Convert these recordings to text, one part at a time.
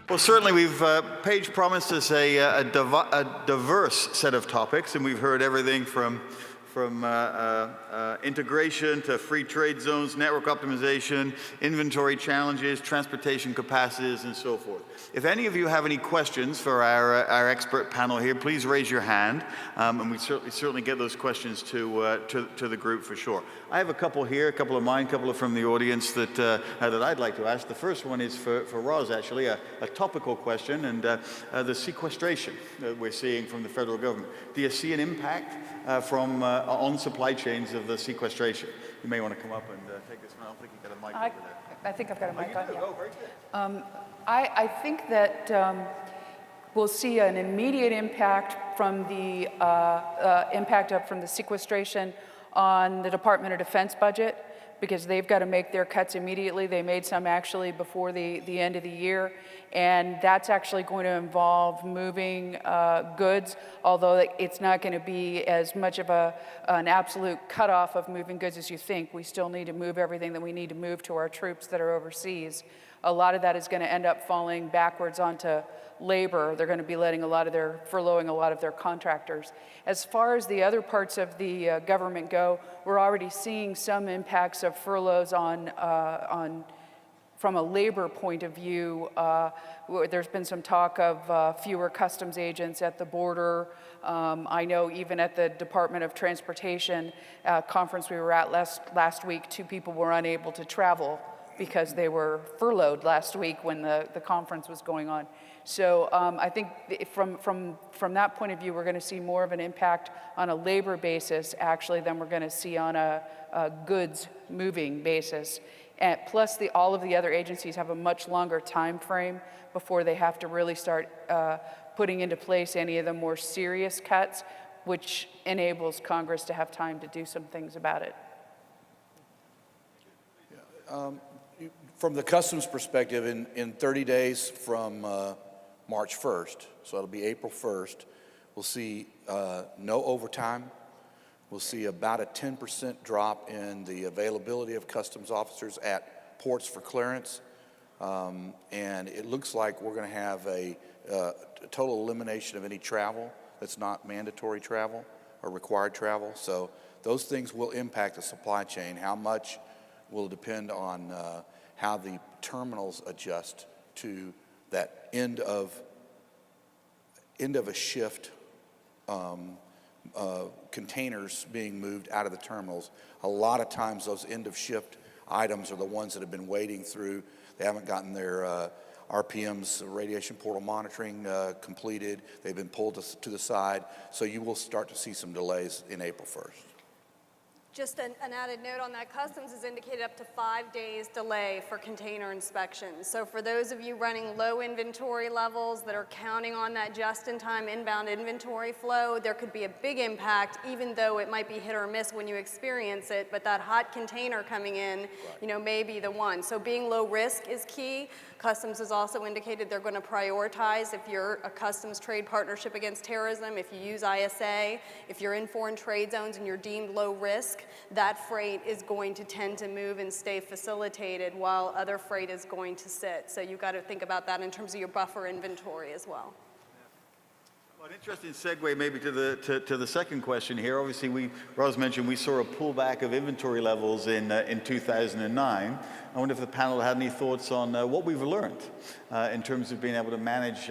Well, certainly Paige promised us a diverse set of topics, and we've heard everything from integration to free trade zones, network optimization, inventory challenges, transportation capacities, and so forth. If any of you have any questions for our expert panel here, please raise your hand, and we certainly get those questions to the group for sure. I have a couple here, a couple of mine, a couple of from the audience that I'd like to ask. The first one is for Roz, actually, a topical question, and the sequestration that we're seeing from the federal government. Do you see an impact on supply chains of the sequestration? You may want to come up and take this one. I don't think you've got a mic over there. I think I've got a mic on. Oh, very good. I think that we'll see an immediate impact from the from the sequestration on the Department of Defense budget, because they've got to make their cuts immediately. They made some actually before the end of the year, and that's actually going to involve moving goods, although it's not going to be as much of an absolute cutoff of moving goods as you think. We still need to move everything that we need to move to our troops that are overseas. A lot of that is going to end up falling backwards onto labor. They're going to be furloughing a lot of their contractors. As far as the other parts of the government go, we're already seeing some impacts of furloughs from a labor point of view. There's been some talk of fewer customs agents at the border. I know even at the Department of Transportation conference we were at last week, 2 people were unable to travel because they were furloughed last week when the conference was going on. So I think from that point of view, we're going to see more of an impact on a labor basis, actually, than we're going to see on a goods moving basis. And plus, all of the other agencies have a much longer time frame before they have to really start putting into place any of the more serious cuts, which enables Congress to have time to do some things about it. From the customs perspective, in 30 days from March 1st, so it'll be April 1st, we'll see no overtime. We'll see about a 10% drop in the availability of customs officers at ports for clearance. And it looks like we're going to have a total elimination of any travel that's not mandatory travel or required travel. So those things will impact the supply chain. How much will depend on how the terminals adjust to that end of a shift, containers being moved out of the terminals. A lot of times those end of shift items are the ones that have been waiting through. They haven't gotten their RPMs, radiation portal monitoring, completed. They've been pulled to the side. So you will start to see some delays in April 1st. Just an added note on that, Customs has indicated up to 5 days delay for container inspections. So for those of you running low inventory levels that are counting on that just-in-time inbound inventory flow, there could be a big impact, even though it might be hit or miss when you experience it, but that hot container coming in, may be the one. So being low risk is key. Customs has also indicated they're going to prioritize if you're a customs trade partnership against terrorism, if you use ISA, if you're in foreign trade zones and you're deemed low risk, that freight is going to tend to move and stay facilitated while other freight is going to sit. So you've got to think about that in terms of your buffer inventory as well. Well, an interesting segue maybe to the second question here. Obviously, Roz mentioned we saw a pullback of inventory levels in 2009. I wonder if the panel had any thoughts on what we've learned in terms of being able to manage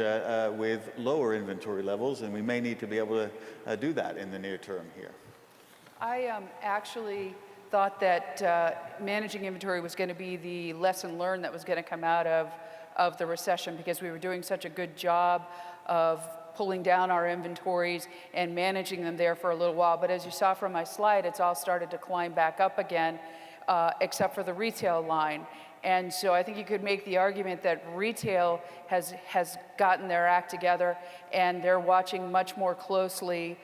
with lower inventory levels, and we may need to be able to do that in the near term here. I actually thought that managing inventory was going to be the lesson learned that was going to come out of the recession, because we were doing such a good job of pulling down our inventories and managing them there for a little while. But as you saw from my slide, it's all started to climb back up again, except for the retail line. And so I think you could make the argument that retail has gotten their act together, and they're watching much more closely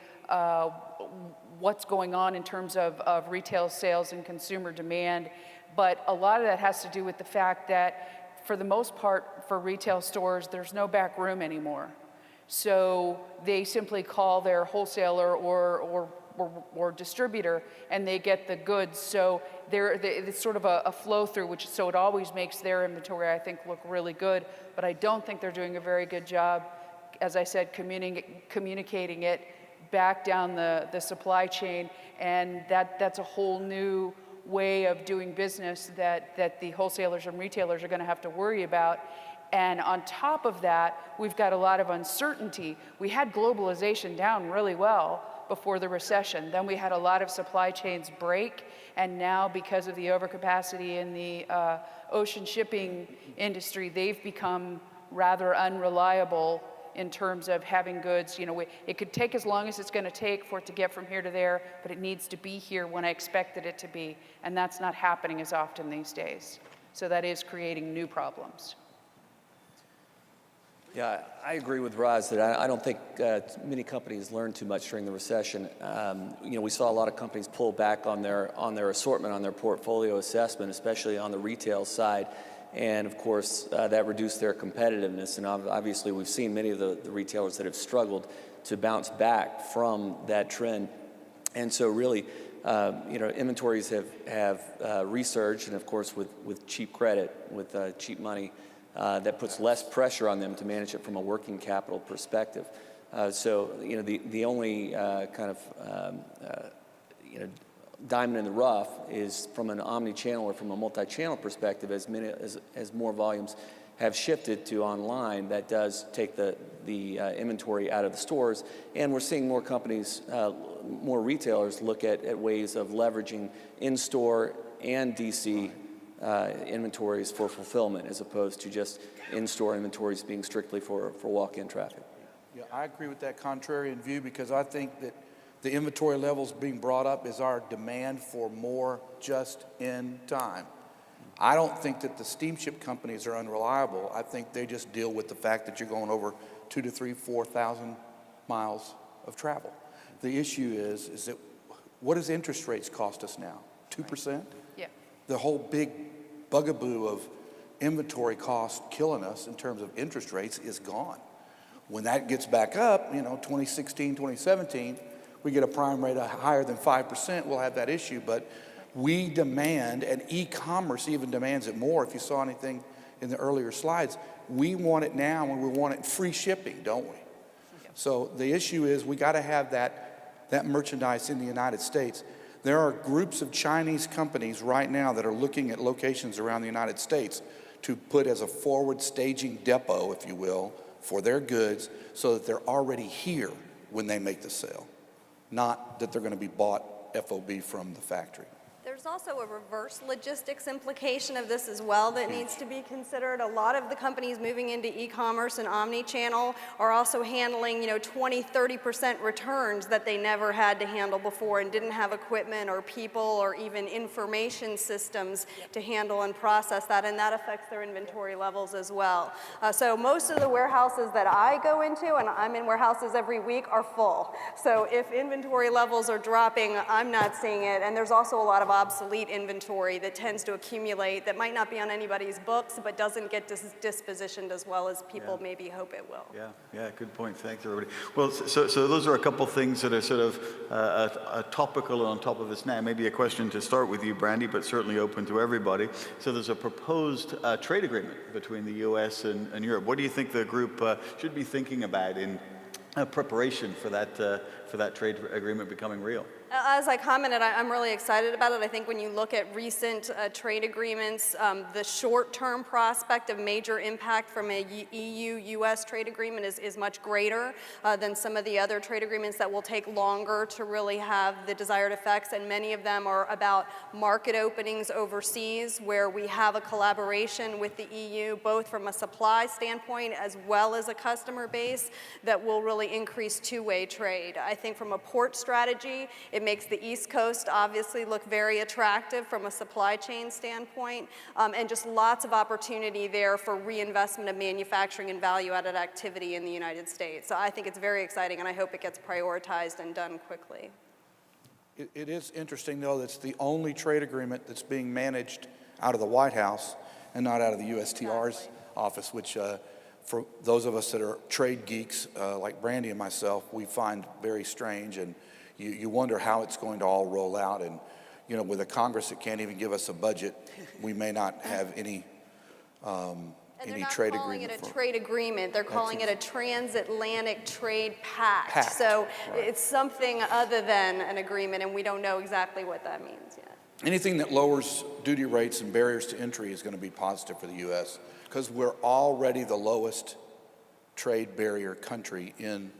what's going on in terms of retail sales and consumer demand. But a lot of that has to do with the fact that for the most part, for retail stores, there's no back room anymore. So they simply call their wholesaler or or distributor, and they get the goods. So it's sort of a flow through, so it always makes their inventory, I think, look really good. But I don't think they're doing a very good job, as I said, communicating it back down the supply chain, and that's a whole new way of doing business that the wholesalers and retailers are going to have to worry about. And on top of that, we've got a lot of uncertainty. We had globalization down really well before the recession. Then we had a lot of supply chains break, and now because of the overcapacity in the ocean shipping industry, they've become rather unreliable in terms of having goods. It could take as long as it's going to take for it to get from here to there, but it needs to be here when I expected it to be, and that's not happening as often these days. So that is creating new problems. Yeah, I agree with Roz that I don't think many companies learned too much during the recession. We saw a lot of companies pull back on their assortment, on their portfolio assessment, especially on the retail side. And of course, that reduced their competitiveness. And obviously, we've seen many of the retailers that have struggled to bounce back from that trend. And so really, inventories have resurged, and of course, with cheap credit, with cheap money, that puts less pressure on them to manage it from a working capital perspective. The only kind of diamond in the rough is from an omni-channel or from a multi-channel perspective. As more volumes have shifted to online, that does take the inventory out of the stores, and we're seeing more companies, more retailers look at ways of leveraging in-store and DC inventories for fulfillment, as opposed to just in-store inventories being strictly for walk-in traffic. Yeah, I agree with that contrarian view, because I think that the inventory levels being brought up is our demand for more just in time. I don't think that the steamship companies are unreliable. I think they just deal with the fact that you're going over 2,000 to 3,000, 4,000 miles of travel. The issue is that what does interest rates cost us now? 2%? Yeah. The whole big bugaboo of inventory cost killing us in terms of interest rates is gone. When that gets back up, 2016, 2017, we get a prime rate higher than 5%, we'll have that issue. But we demand, and e-commerce even demands it more. If you saw anything in the earlier slides, we want it now, and we want it free shipping, don't we? So the issue is we got to have that merchandise in the United States. There are groups of Chinese companies right now that are looking at locations around the United States to put as a forward staging depot, if you will, for their goods, so that they're already here when they make the sale, not that they're going to be bought FOB from the factory. There's also a reverse logistics implication of this as well that needs to be considered. A lot of the companies moving into e-commerce and omni-channel are also handling, 20, 30% returns that they never had to handle before and didn't have equipment or people or even information systems to handle and process that, and that affects their inventory levels as well. So most of the warehouses that I go into, and I'm in warehouses every week, are full. So if inventory levels are dropping, I'm not seeing it, and there's also a lot of obsolete inventory that tends to accumulate that might not be on anybody's books, but doesn't get dispositioned as well as people maybe hope it will. Yeah, good point. Thanks, everybody. Well, so those are a couple things that are sort of topical on top of us now. Maybe a question to start with you, Brandy, but certainly open to everybody. So there's a proposed trade agreement between the U.S. and Europe. What do you think the group should be thinking about in preparation for that trade agreement becoming real? As I commented, I'm really excited about it. I think when you look at recent trade agreements, the short-term prospect of major impact from a EU-US trade agreement is much greater than some of the other trade agreements that will take longer to really have the desired effects, and many of them are about market openings overseas, where we have a collaboration with the EU, both from a supply standpoint as well as a customer base, that will really increase two-way trade. I think from a port strategy, it makes the East Coast obviously look very attractive from a supply chain standpoint, and just lots of opportunity there for reinvestment of manufacturing and value-added activity in the United States. So I think it's very exciting, and I hope it gets prioritized and done quickly. It is interesting, though, that it's the only trade agreement that's being managed out of the White House and not out of the USTR's office, which for those of us that are trade geeks like Brandy and myself, we find very strange. And you wonder how it's going to all roll out. And, you know, with a Congress that can't even give us a budget, we may not have any And they're any not trade calling agreement. it a trade agreement, they're calling it a transatlantic trade pact. So right. it's something other than an agreement, and we don't know exactly what that means yet. Anything that lowers duty rates and barriers to entry is going to be positive for the U.S. because we're already the lowest trade barrier country in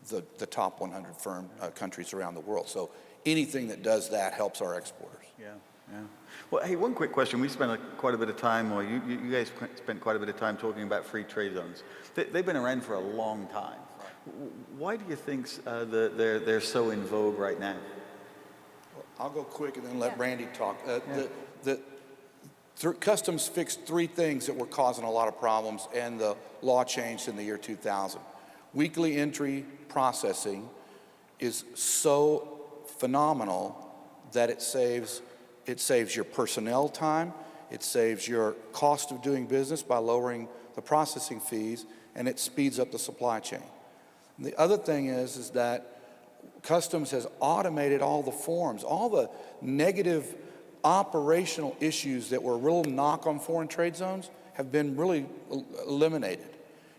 the top 100 countries around the world. So anything that does that helps our exporters. Yeah, yeah. Well, hey, one quick question. We spent quite a bit of time, or you guys spent quite a bit of time talking about free trade zones. They've been around for a long time. Why do you think they're so in vogue right now? I'll go quick and then let Yeah. Brandy talk. Customs fixed three things that were causing a lot of problems, and the law changed in the year 2000. Weekly entry processing is so phenomenal that it saves your personnel time, it saves your cost of doing business by lowering the processing fees, and it speeds up the supply chain. And the other thing is that Customs has automated all the forms, all the negative operational issues that were a real knock on foreign trade zones have been really eliminated.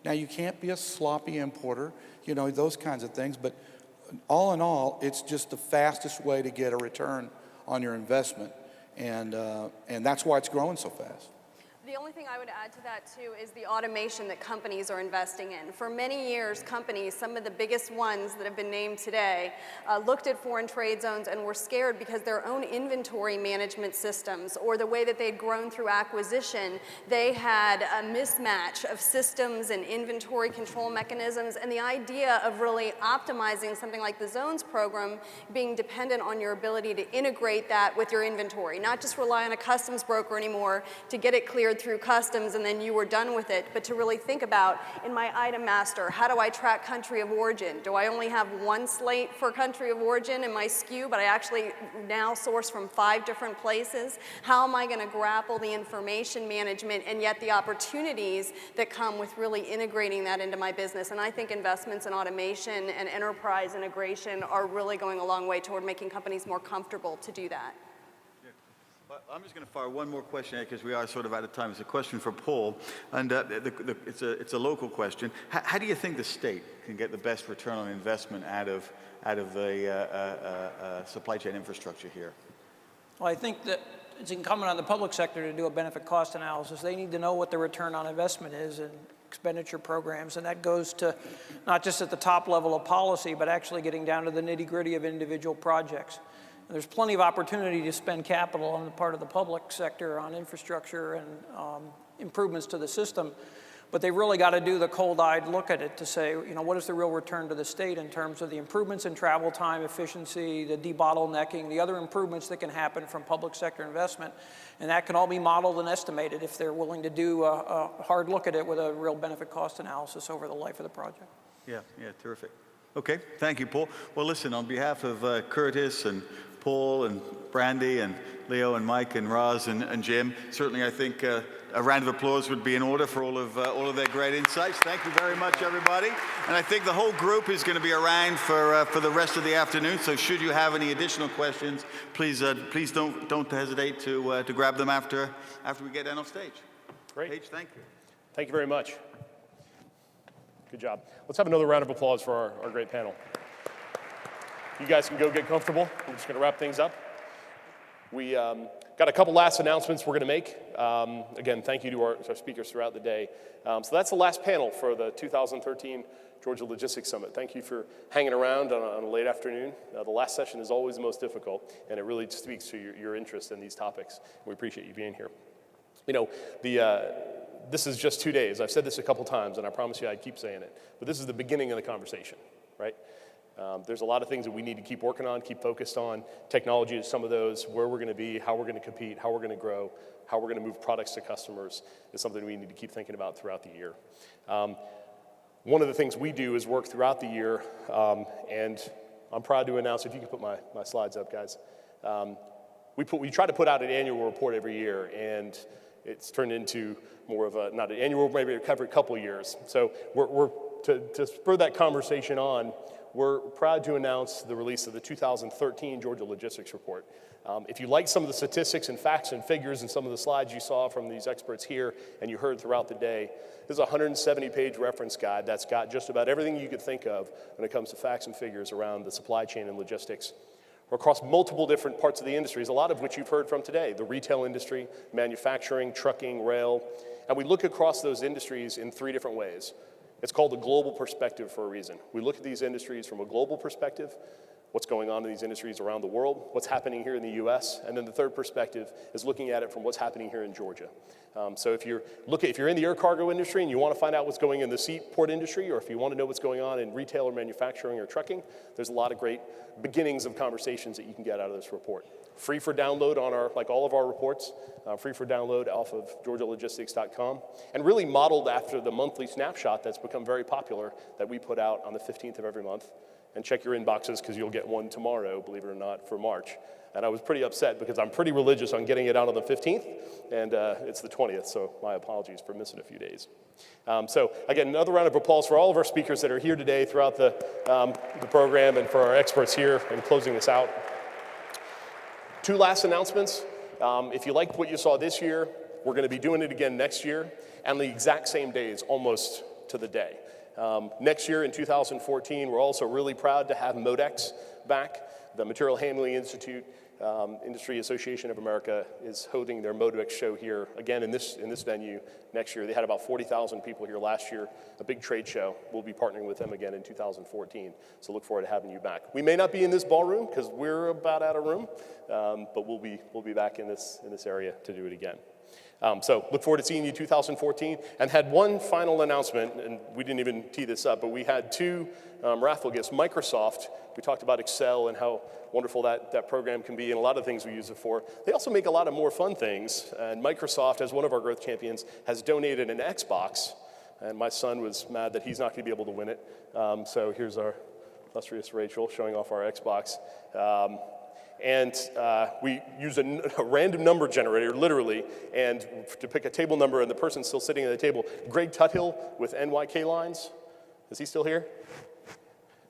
Now, you can't be a sloppy importer, you know, those kinds of things, but all in all, it's just the fastest way to get a return on your investment, and that's why it's growing so fast. The only thing I would add to that, too, is the automation that companies are investing in. For many years, companies, some of the biggest ones that have been named today, looked at foreign trade zones and were scared because their own inventory management systems or the way that they'd grown through acquisition, they had a mismatch of systems and inventory control mechanisms, and the idea of really optimizing something like the Zones program being dependent on your ability to integrate that with your inventory, not just rely on a customs broker anymore to get it cleared through customs and then you were done with it, but to really think about, in my item master, how do I track country of origin? Do I only have one slate for country of origin in my SKU, but I actually now source from 5 different places? How am I going to grapple the information management and yet the opportunities that come with really integrating that into my business? And I think investments in automation and enterprise integration are really going a long way toward making companies more comfortable to do that. I'm just going to fire one more question because we are sort of out of time. It's a question for Paul, and it's a local question. How do you think the state can get the best return on investment out of the supply chain infrastructure here? Well, I think that it's incumbent on the public sector to do a benefit cost analysis. They need to know what the return on investment is in expenditure programs, and that goes to not just at the top level of policy, but actually getting down to the nitty-gritty of individual projects. There's plenty of opportunity to spend capital on the part of the public sector on infrastructure and improvements to the system, but they've really got to do the cold-eyed look at it to say, you know, what is the real return to the state in terms of the improvements in travel time, efficiency, the debottlenecking, the other improvements that can happen from public sector investment, and that can all be modeled and estimated if they're willing to do a hard look at it with a real benefit cost analysis over the life of the project. Yeah, terrific. Okay, thank you, Paul. Well, listen, on behalf of Curtis and Paul and Brandy and Leo and Mike and Roz and Jim, certainly I think a round of applause would be in order for all of their great insights. Thank you very much, everybody. And I think the whole group is going to be around for the rest of the afternoon. So should you have any additional questions, please don't hesitate to grab them after we get down off stage. Great. Paige, thank you. Thank you very much. Good job. Let's have another round of applause for our great panel. You guys can go get comfortable. I'm just going to wrap things up. We got a couple last announcements we're going to make. Again, thank you to our speakers throughout the day. So that's the last panel for the 2013 Georgia Logistics Summit. Thank you for hanging around on a late afternoon. The last session is always the most difficult, and it really speaks to your interest in these topics. We appreciate you being here. You know, this is just 2 days. I've said this a couple times, and I promise you I'd keep saying it. But this is the beginning of the conversation, right? There's a lot of things that we need to keep working on, keep focused on. Technology is some of those, where we're going to be, how we're going to compete, how we're going to grow, how we're going to move products to customers is something we need to keep thinking about throughout the year. One of the things we do is work throughout the year, and I'm proud to announce, if you can put my slides up, guys. We try to put out an annual report every year, and it's turned into more of not an annual, maybe every couple of years. So to spur that conversation on, we're proud to announce the release of the 2013 Georgia Logistics Report. If you like some of the statistics and facts and figures and some of the slides you saw from these experts here and you heard throughout the day, this is a 170-page reference guide that's got just about everything you could think of when it comes to facts and figures around the supply chain and logistics across multiple different parts of the industries, a lot of which you've heard from today, the retail industry, manufacturing, trucking, rail, and we look across those industries in 3 different ways. It's called the global perspective for a reason. We look at these industries from a global perspective, what's going on in these industries around the world, what's happening here in the US, and then the third perspective is looking at it from what's happening here in Georgia. So if you're in the air cargo industry and you want to find out what's going in the seaport industry, or if you want to know what's going on in retail or manufacturing or trucking, there's a lot of great beginnings of conversations that you can get out of this report. Free for download on all of our reports, free for download off of georgialogistics.com, and really modeled after the monthly snapshot that's become very popular that we put out on the 15th of every month. And check your inboxes because you'll get one tomorrow, believe it or not, for March. And I was pretty upset because I'm pretty religious on getting it out on the 15th, and it's the 20th, so my apologies for missing a few days. So again, another round of applause for all of our speakers that are here today throughout the program and for our experts here in closing this out. 2 last announcements. If you liked what you saw this year, we're going to be doing it again next year, and the exact same days, almost to the day. Next year in 2014, we're also really proud to have MODEX back. The Material Handling Institute, Industry Association of America is holding their MODEX show here again in this venue next year. They had about 40,000 people here last year, a big trade show. We'll be partnering with them again in 2014, so look forward to having you back. We may not be in this ballroom because we're about out of room, but we'll be back in this area to do it again. So look forward to seeing you 2014. And had one final announcement, and we didn't even tee this up, but we had 2 raffle gifts. Microsoft, we talked about Excel and how wonderful that program can be and a lot of things we use it for. They also make a lot of more fun things. And Microsoft, as one of our growth champions, has donated an Xbox. And my son was mad that he's not going to be able to win it. So here's our illustrious Rachel showing off our Xbox. And we use a random number generator, literally, and to pick a table number, and the person still sitting at the table. Greg Tuthill with NYK Lines. Is he still here?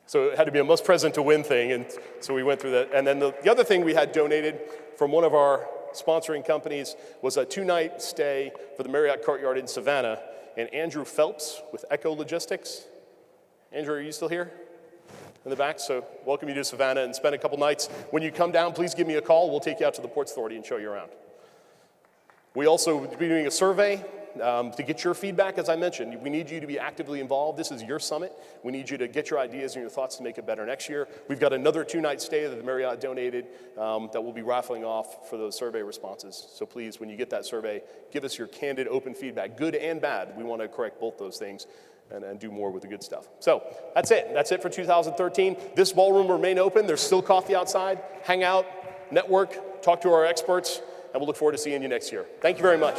So it had to be a must present to win thing, and so we went through that. And then the other thing we had donated from one of our sponsoring companies was a 2-night stay for the Marriott Courtyard in Savannah, and Andrew Phelps with Echo Logistics. Andrew, are you still here? In the back, so welcome you to Savannah and spend a couple nights. When you come down, please give me a call. We'll take you out to the Ports Authority and show you around. We also will be doing a survey to get your feedback, as I mentioned. We need you to be actively involved. This is your summit. We need you to get your ideas and your thoughts to make it better next year. We've got another 2-night stay that the Marriott donated that we'll be raffling off for those survey responses. So please, when you get that survey, give us your candid, open feedback, good and bad. We want to correct both those things and do more with the good stuff. So that's it. That's it for 2013. This ballroom will remain open. There's still coffee outside. Hang out, network, talk to our experts, and we'll look forward to seeing you next year. Thank you very much.